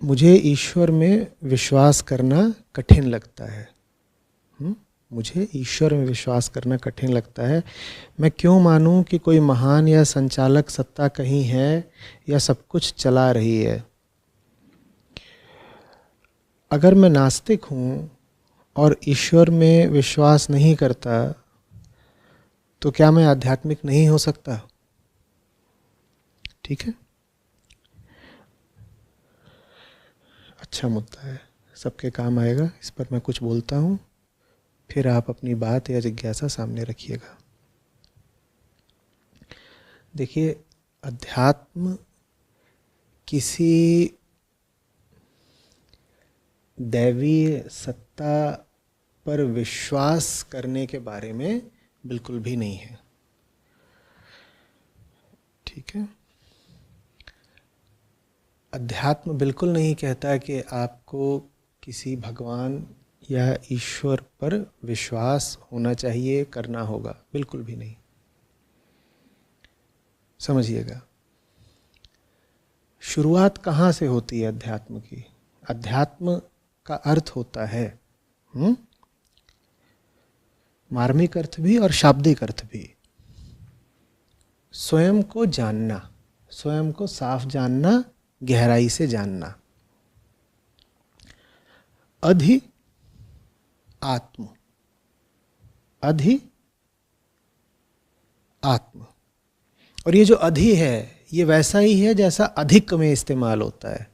मुझे ईश्वर में विश्वास करना कठिन लगता है। मुझे ईश्वर में विश्वास करना कठिन लगता है। मैं क्यों मानूं कि कोई महान या संचालक सत्ता कहीं है या सब कुछ चला रही है। अगर मैं नास्तिक हूँ और ईश्वर में विश्वास नहीं करता तो क्या मैं आध्यात्मिक नहीं हो सकता? ठीक है, अच्छा मुद्दा है, सबके काम आएगा। इस पर मैं कुछ बोलता हूँ, फिर आप अपनी बात या जिज्ञासा सामने रखिएगा। देखिए, अध्यात्म किसी दैवीय सत्ता पर विश्वास करने के बारे में बिल्कुल भी नहीं है। ठीक है, अध्यात्म बिल्कुल नहीं कहता कि आपको किसी भगवान या ईश्वर पर विश्वास होना चाहिए, करना होगा, बिल्कुल भी नहीं। समझिएगा, शुरुआत कहाँ से होती है अध्यात्म की? अध्यात्म का अर्थ होता है मार्मिक अर्थ भी और शाब्दिक अर्थ भी, स्वयं को जानना, स्वयं को साफ जानना, गहराई से जानना। अधि आत्म, अधि आत्म। और ये जो अधि है ये वैसा ही है जैसा अधिक में इस्तेमाल होता है।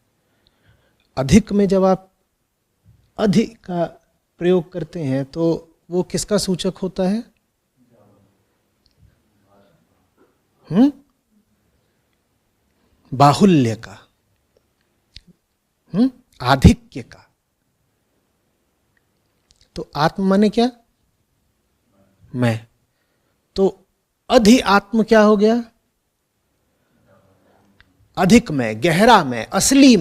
अधिक में जब आप अधि का प्रयोग करते हैं तो वो किसका सूचक होता है? बाहुल्य का, आधिक्य का। तो आत्म माने क्या? मैं। तो अधि आत्म क्या हो गया? अधिक मैं, गहरा मैं, असली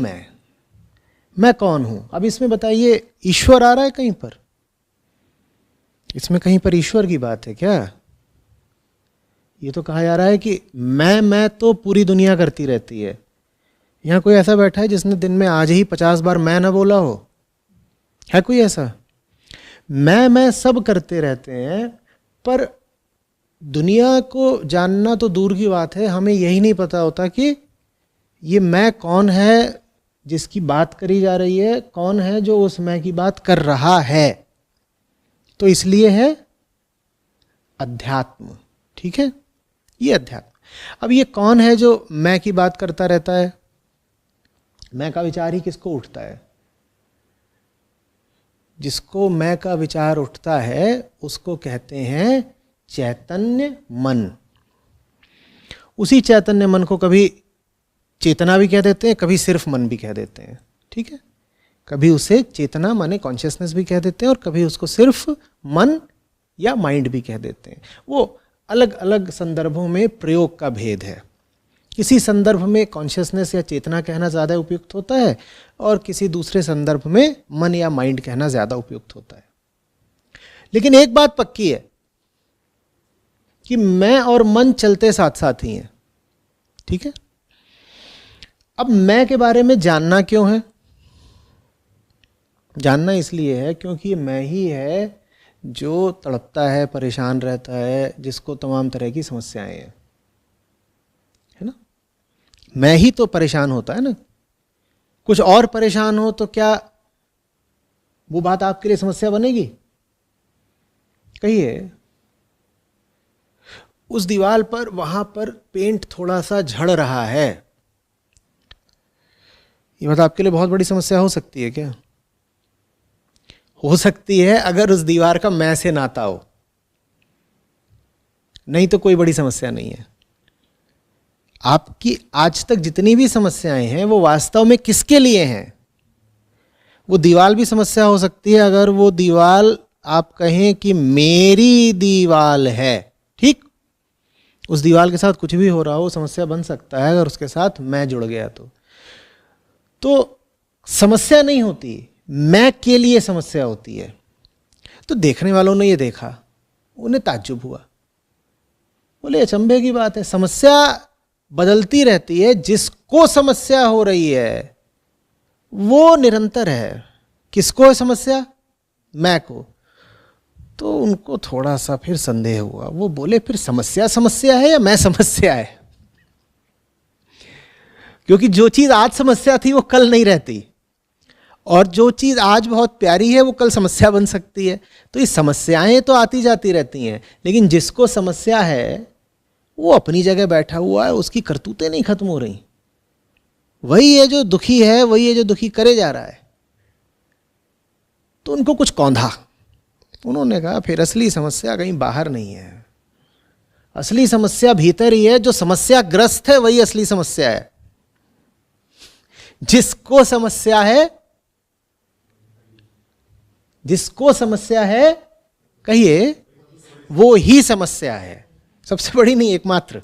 मैं कौन हूं? अब इसमें बताइए, ईश्वर आ रहा है कहीं पर? इसमें कहीं पर ईश्वर की बात है क्या? ये तो कहा जा रहा है कि मैं तो पूरी दुनिया करती रहती है। यहां कोई ऐसा बैठा है जिसने दिन में आज ही 50 बार मैं ना बोला हो? है कोई ऐसा? मैं सब करते रहते हैं, पर दुनिया को जानना तो दूर की बात है, हमें यही नहीं पता होता कि ये मैं कौन है जिसकी बात करी जा रही है, कौन है जो उस मैं की बात कर रहा है। तो इसलिए है अध्यात्म। ठीक है, ये अध्यात्म। अब ये कौन है जो मैं की बात करता रहता है? मैं का विचार ही किसको उठता है? जिसको मैं का विचार उठता है उसको कहते हैं चैतन्य मन। उसी चैतन्य मन को कभी चेतना भी कह देते हैं, कभी सिर्फ मन भी कह देते हैं। ठीक है, कभी उसे चेतना माने कॉन्शियसनेस भी कह देते हैं और कभी उसको सिर्फ मन या माइंड भी कह देते हैं। वो अलग अलग संदर्भों में प्रयोग का भेद है। किसी संदर्भ में कॉन्शियसनेस या चेतना कहना ज़्यादा उपयुक्त होता है और किसी दूसरे संदर्भ में मन या माइंड कहना ज़्यादा उपयुक्त होता है। लेकिन एक बात पक्की है कि मैं और मन चलते साथ साथ ही हैं। ठीक है, अब मैं के बारे में जानना क्यों है? जानना इसलिए है क्योंकि मैं ही है जो तड़पता है, परेशान रहता है, जिसको तमाम तरह की समस्याएं हैं, है ना? मैं ही तो परेशान होता है ना। कुछ और परेशान हो तो क्या वो बात आपके लिए समस्या बनेगी? कहिए। उस दीवार पर, वहां पर पेंट थोड़ा सा झड़ रहा है, ये बात आपके लिए बहुत बड़ी समस्या हो सकती है क्या? हो सकती है अगर उस दीवार का मैं से नाता हो, नहीं तो कोई बड़ी समस्या नहीं है। आपकी आज तक जितनी भी समस्याएं हैं वो वास्तव में किसके लिए हैं? वो दीवार भी समस्या हो सकती है अगर वो दीवार आप कहें कि मेरी दीवार है। ठीक, उस दीवार के साथ कुछ भी हो रहा हो समस्या बन सकता है अगर उसके साथ मैं जुड़ गया तो समस्या नहीं होती, मैं के लिए समस्या होती है। तो देखने वालों ने ये देखा, उन्हें ताज्जुब हुआ, बोले अचंभे की बात है, समस्या बदलती रहती है, जिसको समस्या हो रही है वो निरंतर है। किसको है समस्या? मैं को। तो उनको थोड़ा सा फिर संदेह हुआ। वो बोले फिर समस्या समस्या है या मैं समस्या है? क्योंकि जो चीज आज समस्या थी वो कल नहीं रहती, और जो चीज आज बहुत प्यारी है वो कल समस्या बन सकती है। तो ये समस्याएं तो आती जाती रहती हैं, लेकिन जिसको समस्या है वो अपनी जगह बैठा हुआ है, उसकी करतूतें नहीं खत्म हो रही। वही है जो दुखी है, वही है जो दुखी करे जा रहा है। तो उनको कुछ कौंधा। उन्होंने कहा फिर असली समस्या कहीं बाहर नहीं है, असली समस्या भीतर ही है। जो समस्याग्रस्त है वही असली समस्या है। जिसको समस्या है, जिसको समस्या है, कहिए, वो ही समस्या है। सबसे बड़ी नहीं, एकमात्र।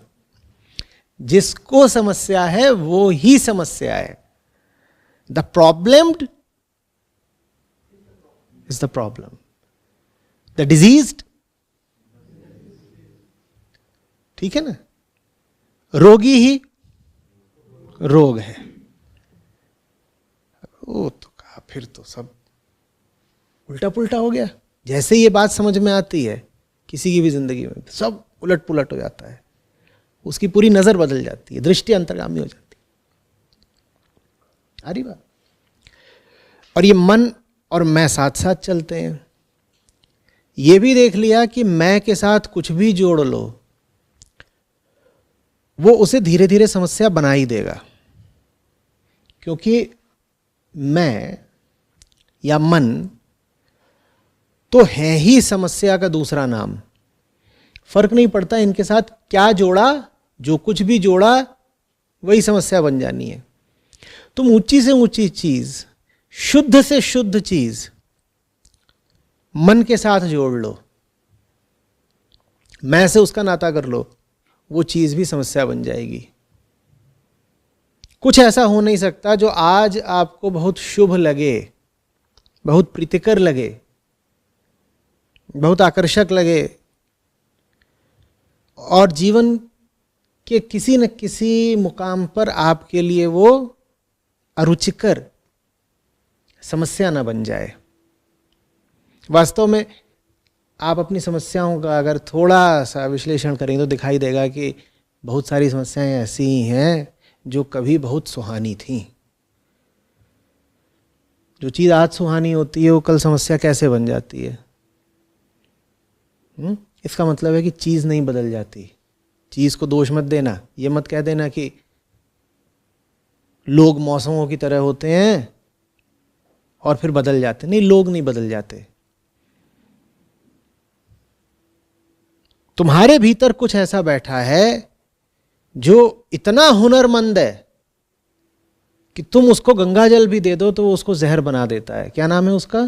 जिसको समस्या है वो ही समस्या है। The problem is the problem, the diseased, ठीक है ना, रोगी ही रोग है। वो तो कहा फिर तो सब उल्टा पुल्टा हो गया। जैसे ये बात समझ में आती है किसी की भी जिंदगी में, सब उलट पुलट हो जाता है, उसकी पूरी नजर बदल जाती है, दृष्टि अंतर्गामी हो जाती है। आ रही बात? और ये मन और मैं साथ साथ चलते हैं। ये भी देख लिया कि मैं के साथ कुछ भी जोड़ लो वो उसे धीरे धीरे समस्या बना ही देगा, क्योंकि मैं या मन तो है ही समस्या का दूसरा नाम। फर्क नहीं पड़ता इनके साथ क्या जोड़ा, जो कुछ भी जोड़ा वही समस्या बन जानी है। तुम ऊंची से ऊंची चीज, शुद्ध से शुद्ध चीज मन के साथ जोड़ लो, मैं से उसका नाता कर लो, वो चीज भी समस्या बन जाएगी। कुछ ऐसा हो नहीं सकता जो आज आपको बहुत शुभ लगे, बहुत प्रीतिकर लगे, बहुत आकर्षक लगे, और जीवन के किसी न किसी मुकाम पर आपके लिए वो अरुचिकर समस्या ना बन जाए। वास्तव में आप अपनी समस्याओं का अगर थोड़ा सा विश्लेषण करेंगे तो दिखाई देगा कि बहुत सारी समस्याएं ऐसी ही हैं जो कभी बहुत सुहानी थीं। जो चीज़ आज सुहानी होती है वो कल समस्या कैसे बन जाती है? इसका मतलब है कि चीज़ नहीं बदल जाती। चीज़ को दोष मत देना। ये मत कह देना कि लोग मौसमों की तरह होते हैं और फिर बदल जाते। नहीं, लोग नहीं बदल जाते। तुम्हारे भीतर कुछ ऐसा बैठा है जो इतना हुनरमंद है कि तुम उसको गंगा जल भी दे दो तो वो उसको जहर बना देता है। क्या नाम है उसका?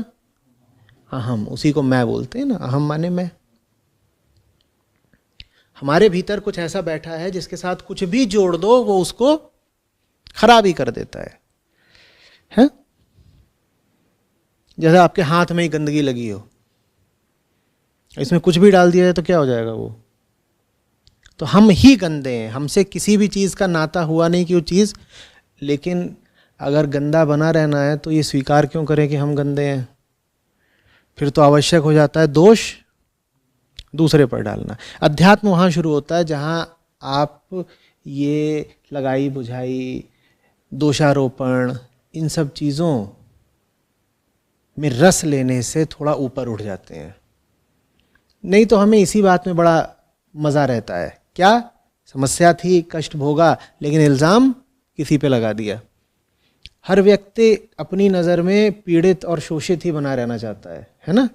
अहम। उसी को मैं बोलते हैं ना, अहम माने मैं। हमारे भीतर कुछ ऐसा बैठा है जिसके साथ कुछ भी जोड़ दो वो उसको खराब ही कर देता है? जैसे आपके हाथ में ही गंदगी लगी हो, इसमें कुछ भी डाल दिया जाए तो क्या हो जाएगा वो? तो हम ही गंदे हैं, हमसे किसी भी चीज़ का नाता हुआ नहीं कि वो चीज़। लेकिन अगर गंदा बना रहना है तो ये स्वीकार क्यों करें कि हम गंदे हैं? फिर तो आवश्यक हो जाता है दोष दूसरे पर डालना। अध्यात्म वहाँ शुरू होता है जहाँ आप ये लगाई बुझाई, दोषारोपण, इन सब चीज़ों में रस लेने से थोड़ा ऊपर उठ जाते हैं। नहीं तो हमें इसी बात में बड़ा मज़ा रहता है। क्या समस्या थी, कष्ट भोगा, लेकिन इल्ज़ाम किसी पे लगा दिया। हर व्यक्ति अपनी नज़र में पीड़ित और शोषित ही बना रहना चाहता है ना?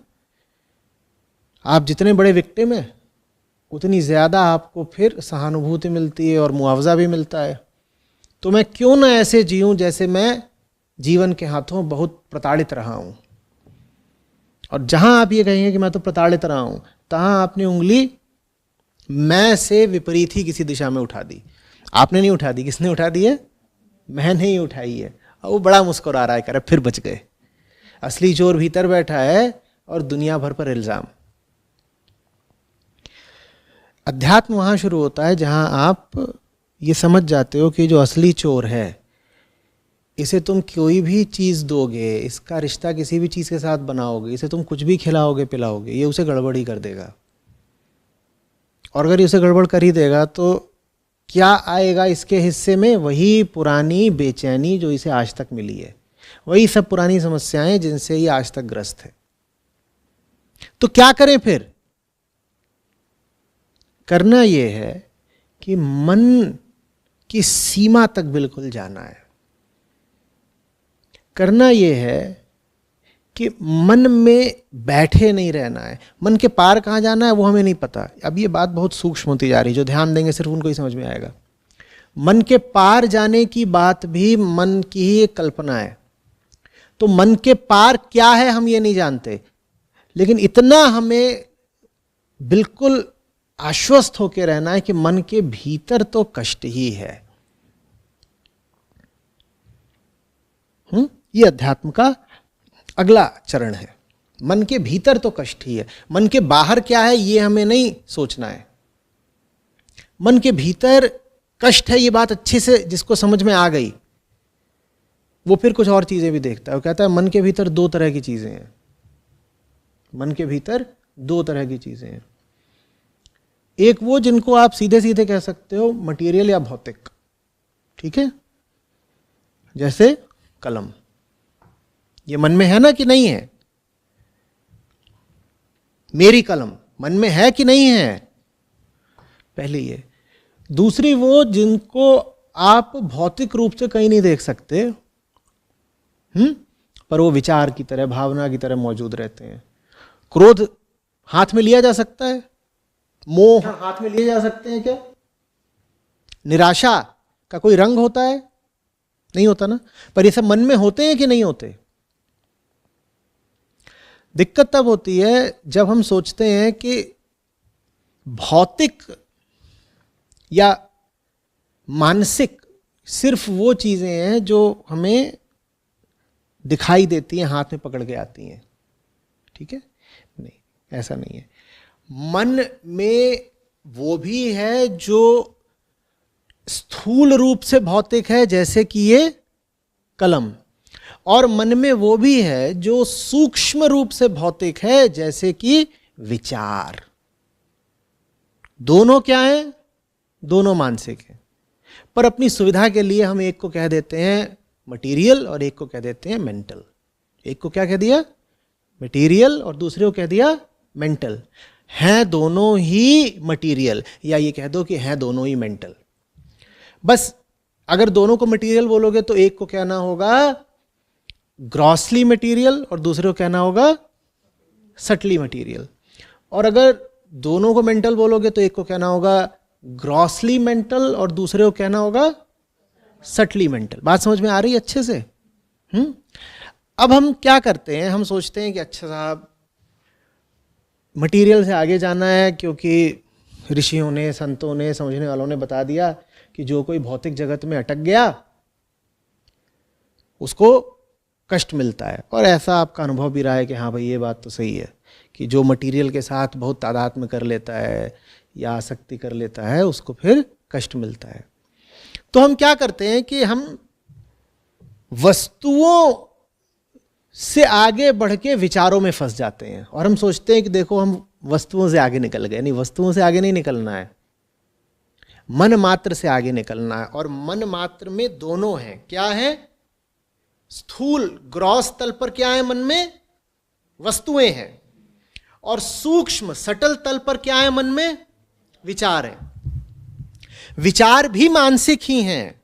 आप जितने बड़े विक्टिम हैं उतनी ज़्यादा आपको फिर सहानुभूति मिलती है और मुआवजा भी मिलता है। तो मैं क्यों ना ऐसे जीऊं जैसे मैं जीवन के हाथों बहुत प्रताड़ित रहा हूं। और जहां आप ये कहेंगे कि मैं तो प्रताड़ित रहा हूं, तहां आपने उंगली मैं से विपरीत ही किसी दिशा में उठा दी। आपने नहीं उठा दी, किसने उठा दी है? मैंने ही उठाई है। और वो बड़ा मुस्कुरा रहा है, कह रहा फिर बच गए। असली चोर भीतर बैठा है और दुनिया भर पर इल्जाम। अध्यात्म वहां शुरू होता है जहां आप ये समझ जाते हो कि जो असली चोर है इसे तुम कोई भी चीज़ दोगे, इसका रिश्ता किसी भी चीज़ के साथ बनाओगे, इसे तुम कुछ भी खिलाओगे पिलाओगे, ये उसे गड़बड़ ही कर देगा। और अगर ये उसे गड़बड़ कर ही देगा तो क्या आएगा इसके हिस्से में? वही पुरानी बेचैनी जो इसे आज तक मिली है, वही सब पुरानी समस्याएं जिनसे ये आज तक ग्रस्त है। तो क्या करें फिर? करना ये है कि मन की सीमा तक बिल्कुल जाना है। करना ये है कि मन में बैठे नहीं रहना है। मन के पार कहाँ जाना है वो हमें नहीं पता। अब ये बात बहुत सूक्ष्म होती जा रही है, जो ध्यान देंगे सिर्फ उनको ही समझ में आएगा। मन के पार जाने की बात भी मन की ही एक कल्पना है। तो मन के पार क्या है हम ये नहीं जानते, लेकिन इतना हमें बिल्कुल आश्वस्त होकर रहना है कि मन के भीतर तो कष्ट ही है। ये अध्यात्म का अगला चरण है। मन के भीतर तो कष्ट ही है, मन के बाहर क्या है ये हमें नहीं सोचना है। मन के भीतर कष्ट है, ये बात अच्छे से जिसको समझ में आ गई वो फिर कुछ और चीजें भी देखता है। वो कहता है मन के भीतर दो तरह की चीजें हैं। मन के भीतर दो तरह की चीजें हैं। एक वो जिनको आप सीधे सीधे कह सकते हो मटेरियल या भौतिक, ठीक है? जैसे कलम, ये मन में है ना कि नहीं है? मेरी कलम मन में है कि नहीं है? पहले ये। दूसरी वो जिनको आप भौतिक रूप से कहीं नहीं देख सकते, पर वो विचार की तरह, भावना की तरह मौजूद रहते हैं। क्रोध हाथ में लिया जा सकता है? मोह हाथ में लिए जा सकते हैं क्या? निराशा का कोई रंग होता है? नहीं होता ना। पर ये सब मन में होते हैं कि नहीं होते? दिक्कत तब होती है जब हम सोचते हैं कि भौतिक या मानसिक सिर्फ वो चीजें हैं जो हमें दिखाई देती हैं, हाथ में पकड़ के आती हैं, ठीक है? नहीं, ऐसा नहीं है। मन में वो भी है जो स्थूल रूप से भौतिक है, जैसे कि ये कलम, और मन में वो भी है जो सूक्ष्म रूप से भौतिक है, जैसे कि विचार। दोनों क्या है? दोनों मानसिक है। पर अपनी सुविधा के लिए हम एक को कह देते हैं मटेरियल और एक को कह देते हैं मेंटल। एक को क्या कह दिया? मटेरियल, और दूसरे को कह दिया मेंटल। हैं दोनों ही मटेरियल, या ये कह दो कि हैं दोनों ही मेंटल। बस अगर दोनों को मटेरियल बोलोगे तो एक को कहना होगा ग्रॉसली मटेरियल और दूसरे को कहना होगा सटली मटेरियल। और अगर दोनों को मेंटल बोलोगे तो एक को कहना होगा ग्रॉसली मेंटल और दूसरे को कहना होगा सटली मेंटल। बात समझ में आ रही है अच्छे से? अब हम क्या करते हैं, हम सोचते हैं कि अच्छा साहब मटेरियल से आगे जाना है, क्योंकि ऋषियों ने, संतों ने, समझने वालों ने बता दिया कि जो कोई भौतिक जगत में अटक गया उसको कष्ट मिलता है। और ऐसा आपका अनुभव भी रहा है कि हाँ भाई ये बात तो सही है कि जो मटेरियल के साथ बहुत तादाद में कर लेता है या आसक्ति कर लेता है उसको फिर कष्ट मिलता है। तो हम क्या करते हैं कि हम वस्तुओं से आगे बढ़ के विचारों में फंस जाते हैं और हम सोचते हैं कि देखो हम वस्तुओं से आगे निकल गए। नहीं, वस्तुओं से आगे नहीं निकलना है, मन मात्र से आगे निकलना है। और मन मात्र में दोनों हैं। क्या है? स्थूल ग्रॉस तल पर क्या है? मन में वस्तुएं हैं। और सूक्ष्म सटल तल पर क्या है? मन में विचार है। विचार भी मानसिक ही हैं।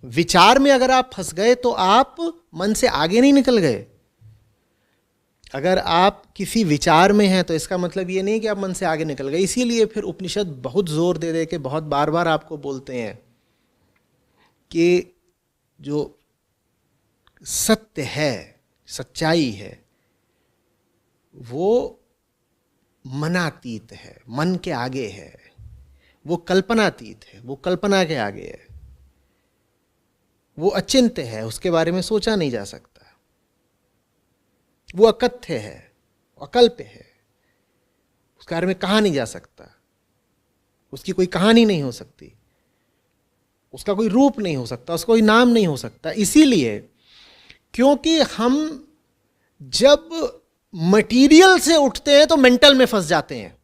विचार में अगर आप फंस गए तो आप मन से आगे नहीं निकल गए। अगर आप किसी विचार में हैं तो इसका मतलब ये नहीं कि आप मन से आगे निकल गए। इसीलिए फिर उपनिषद बहुत जोर दे दे के बहुत बार बार आपको बोलते हैं कि जो सत्य है, सच्चाई है, वो मनातीत है, मन के आगे है। वो कल्पनातीत है, वो कल्पना के आगे है। वो अचिंत्य है, उसके बारे में सोचा नहीं जा सकता। वो अकथ्य है, अकल्प्य है, उसके बारे में कहा नहीं जा सकता, उसकी कोई कहानी नहीं हो सकती। उसका कोई रूप नहीं हो सकता, उसका कोई नाम नहीं हो सकता। इसीलिए क्योंकि हम जब मटेरियल से उठते हैं तो मेंटल में फंस जाते हैं।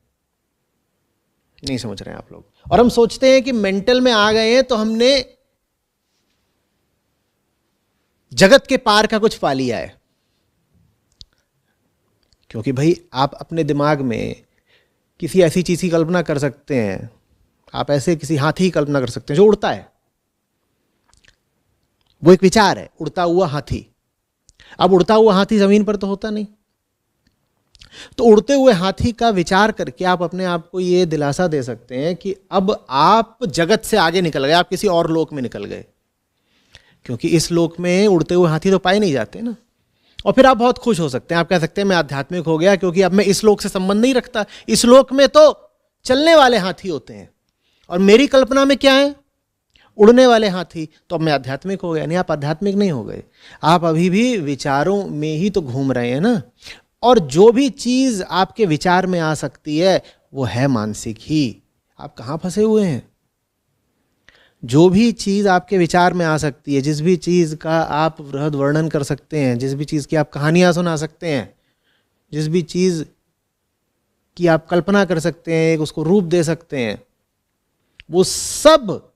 नहीं समझ रहे हैं आप लोग? और हम सोचते हैं कि मेंटल में आ गए हैं तो हमने जगत के पार का कुछ पा लिया है। क्योंकि भाई आप अपने दिमाग में किसी ऐसी चीज की कल्पना कर सकते हैं, आप ऐसे किसी हाथी की कल्पना कर सकते हैं जो उड़ता है। वो एक विचार है, उड़ता हुआ हाथी। अब उड़ता हुआ हाथी जमीन पर तो होता नहीं, तो उड़ते हुए हाथी का विचार करके आप अपने आप को ये दिलासा दे सकते हैं कि अब आप जगत से आगे निकल गए, आप किसी और लोक में निकल गए। क्योंकि इस लोक में उड़ते हुए हाथी तो पाए नहीं जाते ना। और फिर आप बहुत खुश हो सकते हैं, आप कह सकते हैं मैं आध्यात्मिक हो गया, क्योंकि अब मैं इस लोक से संबंध नहीं रखता। इस लोक में तो चलने वाले हाथी होते हैं और मेरी कल्पना में क्या है, उड़ने वाले हाथी। तो अब मैं आध्यात्मिक हो गया। नहीं, आप आध्यात्मिक नहीं हो गए, आप अभी भी विचारों में ही तो घूम रहे हैं ना। और जो भी चीज आपके विचार में आ सकती है वो है मानसिक ही। आप कहां फंसे हुए हैं? जो भी चीज आपके विचार में आ सकती है, जिस भी चीज का आप वृहद वर्णन कर सकते हैं, जिस भी चीज की आप कहानियां सुना सकते हैं, जिस भी चीज की आप कल्पना कर सकते हैं, उसको रूप दे सकते हैं, वो सब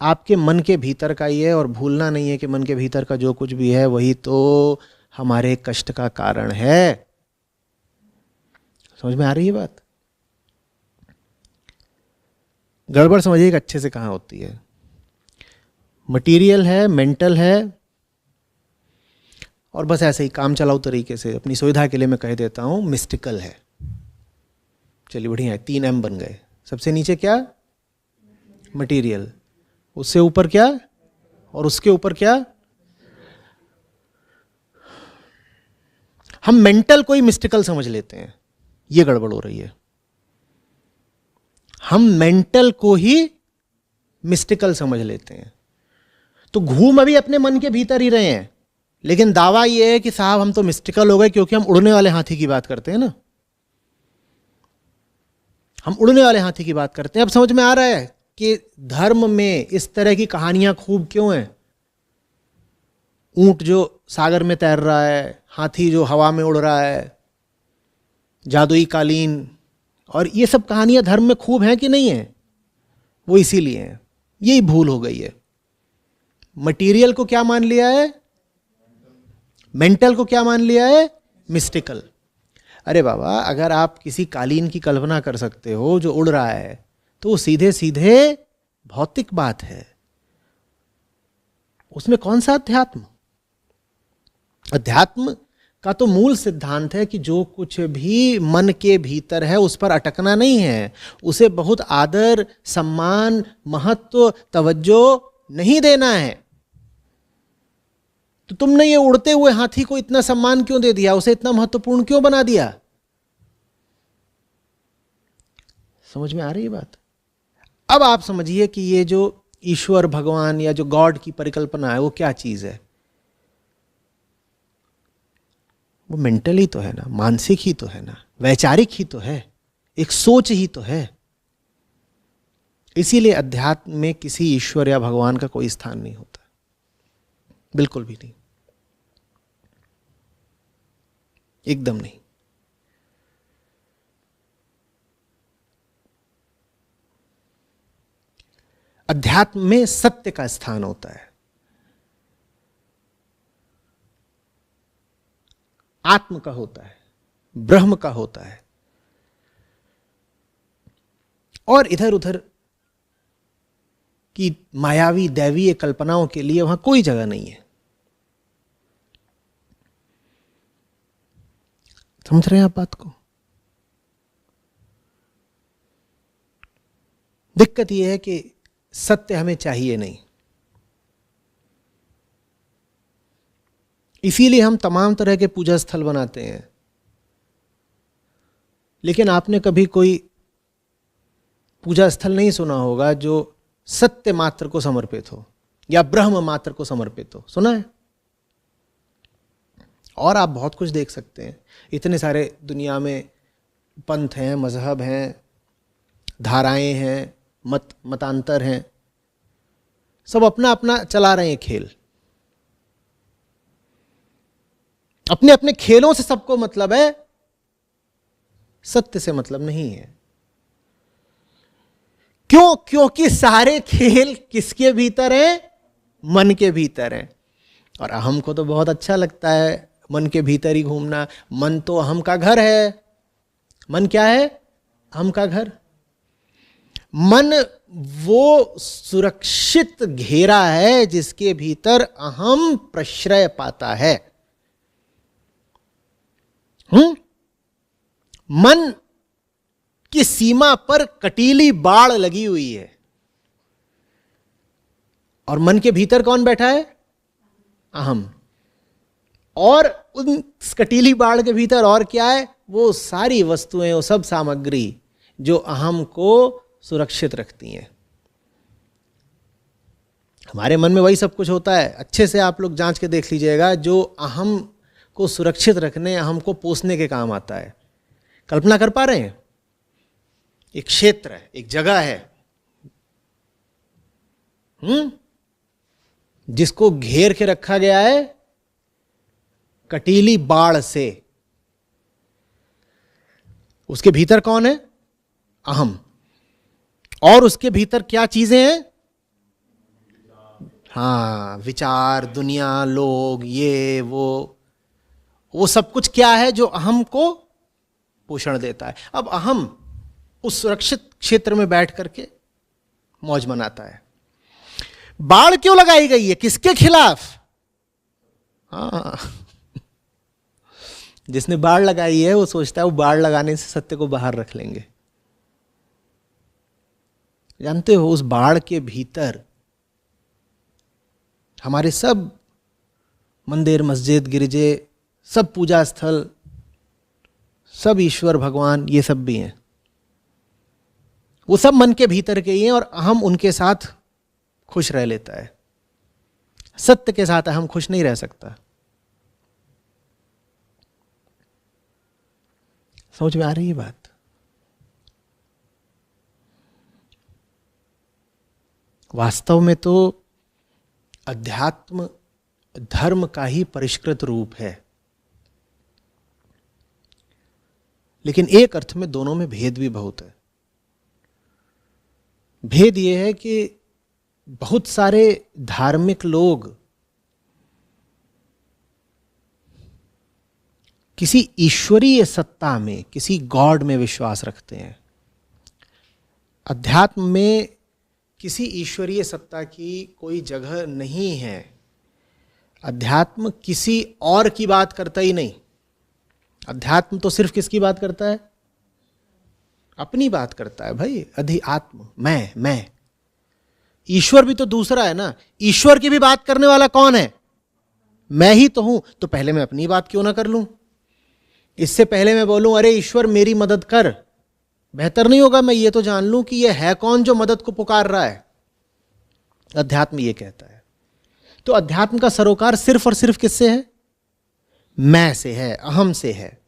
आपके मन के भीतर का ही है। और भूलना नहीं है कि मन के भीतर का जो कुछ भी है वही तो हमारे कष्ट का कारण है। समझ में आ रही है बात? गड़बड़ समझिएगा अच्छे से कहां होती है। मटीरियल है, मेंटल है, और बस ऐसे ही काम चलाऊ तरीके से अपनी सुविधा के लिए मैं कह देता हूं मिस्टिकल है। चलिए बढ़िया है, 3 M बन गए। सबसे नीचे क्या? मटीरियल। उससे ऊपर क्या? और उसके ऊपर क्या? हम मेंटल को ही मिस्टिकल समझ लेते हैं, ये गड़बड़ हो रही है। हम मेंटल को ही मिस्टिकल समझ लेते हैं। तो घूम अभी अपने मन के भीतर ही रहे हैं, लेकिन दावा यह है कि साहब हम तो मिस्टिकल हो गए, क्योंकि हम उड़ने वाले हाथी की बात करते हैं ना। हम उड़ने वाले हाथी की बात करते हैं। अब समझ में आ रहा है कि धर्म में इस तरह की कहानियां खूब क्यों हैं। ऊंट जो सागर में तैर रहा है, हाथी जो हवा में उड़ रहा है, जादुई कालीन, और ये सब कहानियां धर्म में खूब हैं कि नहीं है? वो इसीलिए हैं। यही भूल हो गई है। मटेरियल को क्या मान लिया है? मेंटल को क्या मान लिया है? मिस्टिकल। अरे बाबा, अगर आप किसी कालीन की कल्पना कर सकते हो जो उड़ रहा है, तो वो सीधे सीधे भौतिक बात है। उसमें कौन सा अध्यात्म? अध्यात्म का तो मूल सिद्धांत है कि जो कुछ भी मन के भीतर है उस पर अटकना नहीं है, उसे बहुत आदर, सम्मान, महत्व, तवज्जो नहीं देना है। तो तुमने ये उड़ते हुए हाथी को इतना सम्मान क्यों दे दिया, उसे इतना महत्वपूर्ण क्यों बना दिया? समझ में आ रही है बात? अब आप समझिए कि ये जो ईश्वर, भगवान या जो गॉड की परिकल्पना है वो क्या चीज है? वो मेंटल ही तो है ना, मानसिक ही तो है ना, वैचारिक ही तो है, एक सोच ही तो है। इसीलिए अध्यात्म में किसी ईश्वर या भगवान का कोई स्थान नहीं होता, बिल्कुल भी नहीं, एकदम नहीं। अध्यात्म में सत्य का स्थान होता है, आत्म का होता है, ब्रह्म का होता है। और इधर उधर की मायावी दैवीय कल्पनाओं के लिए वहां कोई जगह नहीं है। समझ रहे हैं आप बात को? दिक्कत यह है कि सत्य हमें चाहिए नहीं, इसीलिए हम तमाम तरह के पूजा स्थल बनाते हैं। लेकिन आपने कभी कोई पूजा स्थल नहीं सुना होगा जो सत्य मात्र को समर्पित हो या ब्रह्म मात्र को समर्पित हो। सुना है? और आप बहुत कुछ देख सकते हैं। इतने सारे दुनिया में पंथ हैं, मजहब हैं, धाराएं हैं, मतांतर हैं। सब अपना अपना चला रहे हैं खेल, अपने अपने खेलों से सबको मतलब है, सत्य से मतलब नहीं है। क्यों? क्योंकि सारे खेल किसके भीतर हैं? मन के भीतर हैं। और अहम को तो बहुत अच्छा लगता है मन के भीतर ही घूमना। मन तो अहम का घर है। मन क्या है? अहम का घर। मन वो सुरक्षित घेरा है जिसके भीतर अहम प्रश्रय पाता है। मन की सीमा पर कटीली बाड़ लगी हुई है, और मन के भीतर कौन बैठा है? अहम। और उन कटीली बाड़ के भीतर और क्या है? वो सारी वस्तुएं, वो सब सामग्री जो अहम को सुरक्षित रखती हैं। हमारे मन में वही सब कुछ होता है। अच्छे से आप लोग जांच के देख लीजिएगा, जो अहम को सुरक्षित रखने, अहम को पोसने के काम आता है। कल्पना कर पा रहे हैं? एक क्षेत्र है, एक जगह है, जिसको घेर के रखा गया है कटीली बाड़ से। उसके भीतर कौन है? अहम। और उसके भीतर क्या चीजें हैं? हाँ, विचार, दुनिया, लोग, ये वो सब कुछ क्या है जो अहम को पोषण देता है। अब अहम उस सुरक्षित क्षेत्र में बैठ करके मौज मनाता है। बाढ़ क्यों लगाई गई है? किसके खिलाफ? हाँ, जिसने बाढ़ लगाई है वो सोचता है वो बाढ़ लगाने से सत्य को बाहर रख लेंगे। जानते हो, उस बाढ़ के भीतर हमारे सब मंदिर, मस्जिद, गिरजे, सब पूजा स्थल, सब ईश्वर भगवान, ये सब भी हैं। वो सब मन के भीतर के ही हैं, और अहम उनके साथ खुश रह लेता है। सत्य के साथ अहम खुश नहीं रह सकता। समझ में आ रही है बात? वास्तव में तो अध्यात्म धर्म का ही परिष्कृत रूप है, लेकिन एक अर्थ में दोनों में भेद भी बहुत है। भेद यह है कि बहुत सारे धार्मिक लोग किसी ईश्वरीय सत्ता में, किसी गॉड में विश्वास रखते हैं। अध्यात्म में किसी ईश्वरीय सत्ता की कोई जगह नहीं है। अध्यात्म किसी और की बात करता ही नहीं। अध्यात्म तो सिर्फ किसकी बात करता है? अपनी बात करता है भाई। अधिआत्म, मैं। ईश्वर भी तो दूसरा है ना। ईश्वर की भी बात करने वाला कौन है? मैं ही तो हूं। तो पहले मैं अपनी बात क्यों ना कर लूं? इससे पहले मैं बोलूं अरे ईश्वर मेरी मदद कर, बेहतर नहीं होगा मैं ये तो जान लूं कि ये है कौन जो मदद को पुकार रहा है? अध्यात्म ये कहता है। तो अध्यात्म का सरोकार सिर्फ और सिर्फ किससे है? मैं से है, अहम से है,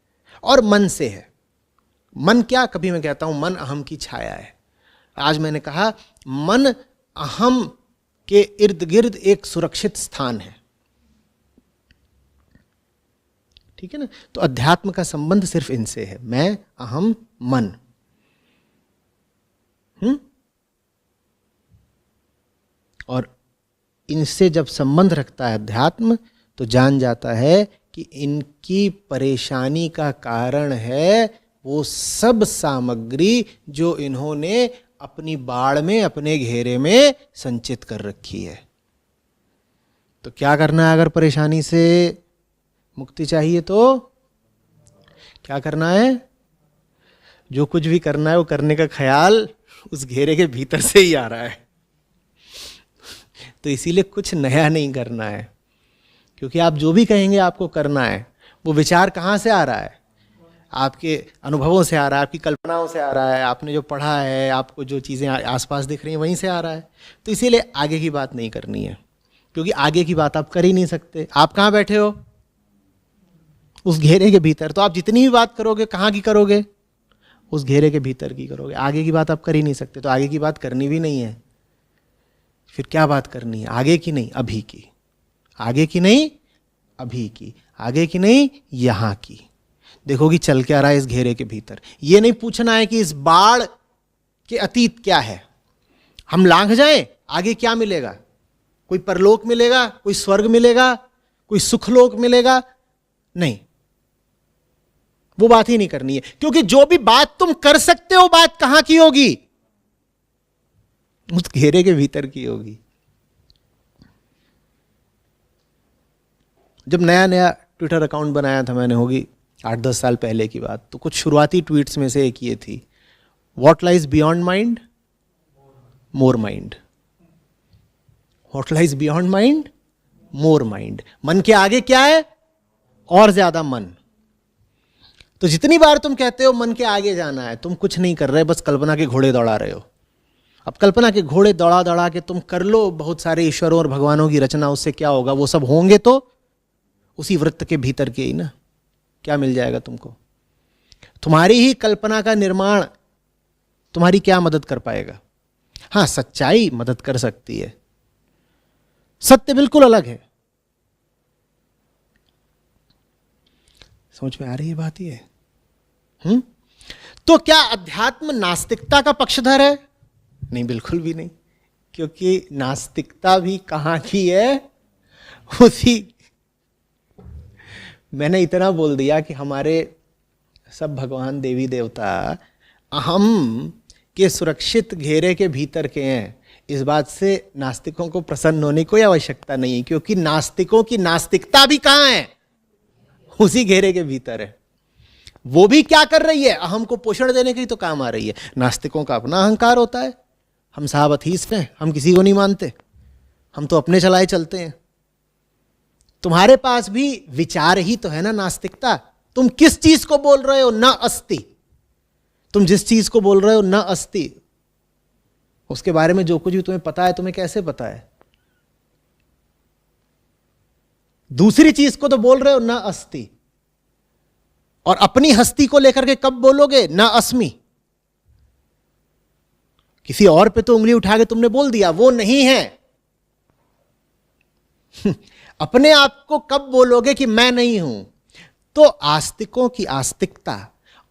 और मन से है। मन क्या? कभी मैं कहता हूं मन अहम की छाया है। आज मैंने कहा मन अहम के इर्द गिर्द एक सुरक्षित स्थान है। ठीक है ना? तो अध्यात्म का संबंध सिर्फ इनसे है, मैं, अहम, मन। और इनसे जब संबंध रखता है अध्यात्म, तो जान जाता है कि इनकी परेशानी का कारण है वो सब सामग्री जो इन्होंने अपनी बाड़ में, अपने घेरे में संचित कर रखी है। तो क्या करना है? अगर परेशानी से मुक्ति चाहिए तो क्या करना है? जो कुछ भी करना है वो करने का ख्याल उस घेरे के भीतर से ही आ रहा है। तो इसीलिए कुछ नया नहीं करना है, क्योंकि आप जो भी कहेंगे आपको करना है, वो विचार कहाँ से आ रहा है? आपके अनुभवों से आ रहा है, आपकी कल्पनाओं से आ रहा है, आपने जो पढ़ा है, आपको जो चीज़ें आसपास दिख रही हैं वहीं से आ रहा है। तो इसीलिए आगे की बात नहीं करनी है, क्योंकि आगे की बात आप कर ही नहीं सकते। आप कहाँ बैठे हो? उस घेरे के भीतर। तो आप जितनी भी बात करोगे कहाँ की करोगे? उस घेरे के भीतर की करोगे। आगे की बात आप कर ही नहीं सकते, तो आगे की बात करनी भी नहीं है। फिर क्या बात करनी है? आगे की नहीं अभी की, आगे की नहीं अभी की, आगे की नहीं यहां की। देखो कि चल क्या रहा है इस घेरे के भीतर। ये नहीं पूछना है कि इस बाढ़ के अतीत क्या है, हम लांघ जाएं आगे क्या मिलेगा, कोई परलोक मिलेगा, कोई स्वर्ग मिलेगा, कोई सुखलोक मिलेगा, नहीं, वो बात ही नहीं करनी है। क्योंकि जो भी बात तुम कर सकते हो बात कहां की होगी? उस घेरे के भीतर की होगी। जब नया नया ट्विटर अकाउंट बनाया था मैंने, होगी 8-10 साल पहले की बात, तो कुछ शुरुआती ट्वीट्स में से एक ये थी, what lies beyond mind, more mind. What lies beyond mind, more mind. मन के आगे क्या है? और ज्यादा मन। तो जितनी बार तुम कहते हो मन के आगे जाना है, तुम कुछ नहीं कर रहे, बस कल्पना के घोड़े दौड़ा रहे हो। अब कल्पना के घोड़े दौड़ा दौड़ा के तुम कर लो बहुत सारे ईश्वरों और भगवानों की रचना, उससे क्या होगा? वो सब होंगे तो उसी वृत्त के भीतर के ही ना। क्या मिल जाएगा तुमको? तुम्हारी ही कल्पना का निर्माण तुम्हारी क्या मदद कर पाएगा? हां, सच्चाई मदद कर सकती है, सत्य बिल्कुल अलग है। समझ में आ रही है बात? ये तो क्या अध्यात्म नास्तिकता का पक्षधर है? नहीं, बिल्कुल भी नहीं। क्योंकि नास्तिकता भी कहां की है? उसी, मैंने इतना बोल दिया कि हमारे सब भगवान देवी देवता अहम के सुरक्षित घेरे के भीतर के हैं। इस बात से नास्तिकों को प्रसन्न होने की कोई आवश्यकता नहीं है, क्योंकि नास्तिकों की नास्तिकता भी कहां है? उसी घेरे के भीतर है। वो भी क्या कर रही है? अहम को पोषण देने के लिए तो काम आ रही है। नास्तिकों का अपना अहंकार होता है, हम साहब अथीस हैं, हम किसी को नहीं मानते, हम तो अपने चलाए चलते हैं। तुम्हारे पास भी विचार ही तो है ना नास्तिकता। तुम किस चीज को बोल रहे हो? न अस्ति। तुम जिस चीज को बोल रहे हो न अस्ति, उसके बारे में जो कुछ भी तुम्हें पता है, तुम्हें कैसे पता है? दूसरी चीज को तो बोल रहे हो न अस्ति, और अपनी हस्ती को लेकर के कब बोलोगे? न अस्मि। किसी और पे तो उंगली उठा के तुमने बोल दिया वो नहीं है। अपने आप को कब बोलोगे कि मैं नहीं हूं? तो आस्तिकों की आस्तिकता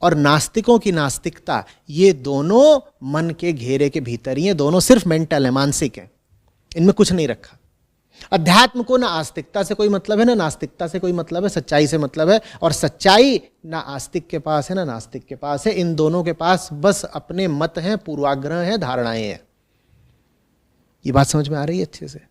और नास्तिकों की नास्तिकता, ये दोनों मन के घेरे के भीतर ही हैं। दोनों सिर्फ मेंटल है, मानसिक है, इनमें कुछ नहीं रखा। अध्यात्म को ना आस्तिकता से कोई मतलब है, ना नास्तिकता से कोई मतलब है, सच्चाई से मतलब है। और सच्चाई ना आस्तिक के पास है ना नास्तिक के पास है, इन दोनों के पास बस अपने मत हैं, पूर्वाग्रह हैं, धारणाएं हैं। ये बात समझ में आ रही है अच्छे से?